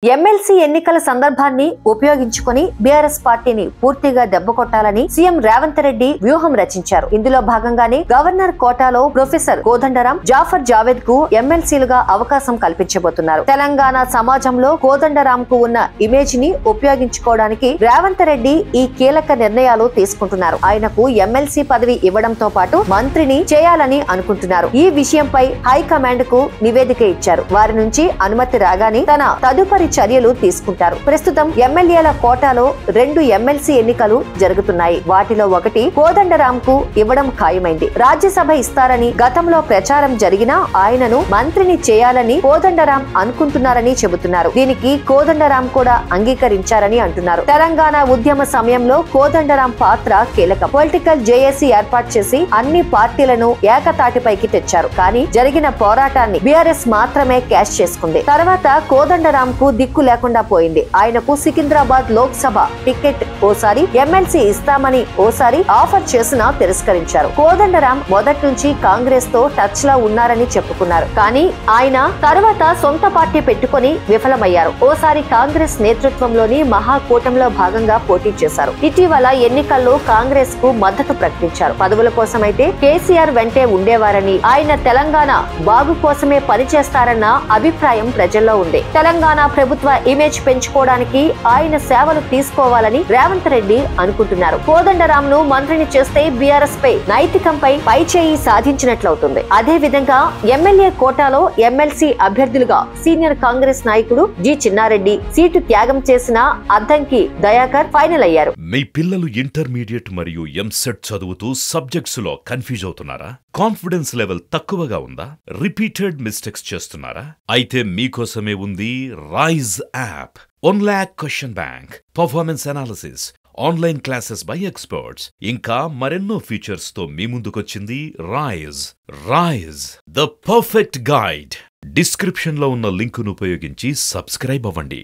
MLC ఎన్నికల సందర్భాన్ని ఉపయోగించుకొని బీఆర్ఎస్ పార్టీని పూర్తిగా దెబ్బకొట్టాలని సీఎం రేవంత్ రెడ్డి వ్యూహం రచించారు. ఇందులో భాగంగానే గవర్నర్ కోటాలో ప్రొఫెసర్ కోదండరాం, జాఫర్ జావేద్ కు ఎమ్మెల్సీలుగా అవకాశం కల్పించబోతున్నారు. తెలంగాణ సమాజంలో కోదండరాం కు ఉన్న ఇమేజ్ ని ఉపయోగించుకోవడానికి రేవంత్ రెడ్డి ఈ కీలక నిర్ణయాలు తీసుకుంటున్నారు. ఆయనకు ఎమ్మెల్సీ పదవి ఇవ్వడంతో పాటు మంత్రిని చేయాలని అనుకుంటున్నారు. ఈ విషయంపై హైకమాండ్ కు నివేదిక ఇచ్చారు. వారి నుంచి అనుమతి రాగానే తన తదుపరి చర్యలు తీసుకుంటారు. ప్రస్తుతం ఎమ్మెల్యేల కోటాలో 2 ఎమ్మెల్సీ ఎన్నికలు జరుగుతున్నాయి. వాటిలో ఒకటి కోదండరాం కు ఇవ్వడం ఖాయమైంది. రాజ్యసభ ఇస్తారని గతంలో ప్రచారం జరిగినా ఆయనను మంత్రిని చేయాలని కోదండరాం అనుకుంటున్నారని చెబుతున్నారు. దీనికి కోదండరాం కూడా అంగీకరించారని అంటున్నారు. తెలంగాణ ఉద్యమ సమయంలో కోదండరాం పాత్ర కీలకం. పొలిటికల్ జేఏసీ ఏర్పాటు చేసి అన్ని పార్టీలను ఏకతాటిపైకి తెచ్చారు. కానీ జరిగిన పోరాటాన్ని బీఆర్ఎస్ మాత్రమే క్యాష్ చేసుకుంది. తర్వాత కోదండరాం కు దిక్కు లేకుండా పోయింది. ఆయనకు సికింద్రాబాద్ లోక్ సభ టికెట్ ఓసారి, ఎమ్మెల్సీ ఇస్తామని ఓసారి ఆఫర్ చేసినా తిరస్కరించారు. కోదండరాం మొదటి నుంచి కాంగ్రెస్ తో టచ్ లో ఉన్నారని చెప్పుకున్నారు. కానీ ఆయన తర్వాత సొంత పార్టీ పెట్టుకుని విఫలమయ్యారు. ఓసారి కాంగ్రెస్ నేతృత్వంలోని మహాకూటమిలో భాగంగా పోటీ చేశారు. ఇటీవల ఎన్నికల్లో కాంగ్రెస్ కు మద్దతు ప్రకటించారు. పదవుల కోసమైతే కేసీఆర్ వెంటే ఉండేవారని, ఆయన తెలంగాణ బాగు కోసమే పనిచేస్తారన్న అభిప్రాయం ప్రజల్లో ఉంది. తెలంగాణ ప్రభుత్వ ఇమేజ్ పెంచుకోవడానికి ఆయన సేవలు తీసుకోవాలని రేవంత్ రెడ్డి అనుకుంటున్నారు. కోదండరాం ను మంత్రిని చేస్తే బీఆర్ఎస్ పై నైతికంపై పైచేయి సాధించినట్లవుతుంది. అదే విధంగా ఎమ్మెల్యే కోటాలో ఎమ్మెల్సీ అభ్యర్థులుగా సీనియర్ కాంగ్రెస్ నాయకుడు జి చిన్నారెడ్డి, సీటు త్యాగం చేసిన అద్దంకి దయాకర్ ఫైనల్ అయ్యారు. మీ పిల్లలు ఇంటర్మీడియట్ మరియు ఎంసెట్ చదువుతూ సబ్జెక్ట్స్ లో కన్ఫ్యూజ్ అవుతున్నారా? కాన్ఫిడెన్స్ లెవెల్ తక్కువగా ఉందా? రిపీటెడ్ మిస్టేక్స్ చేస్తున్నారా? అయితే మీకోసమే ఉంది Rise app. 1 lakh question bank, performance analysis, online classes by experts, ఇంకా మరెన్నో ఫీచర్స్ తో మీ ముందుకొచ్చింది Rise the perfect guide. Description లో ఉన్న లింకును ఉపయోగించి సబ్స్క్రైబ్ అవ్వండి.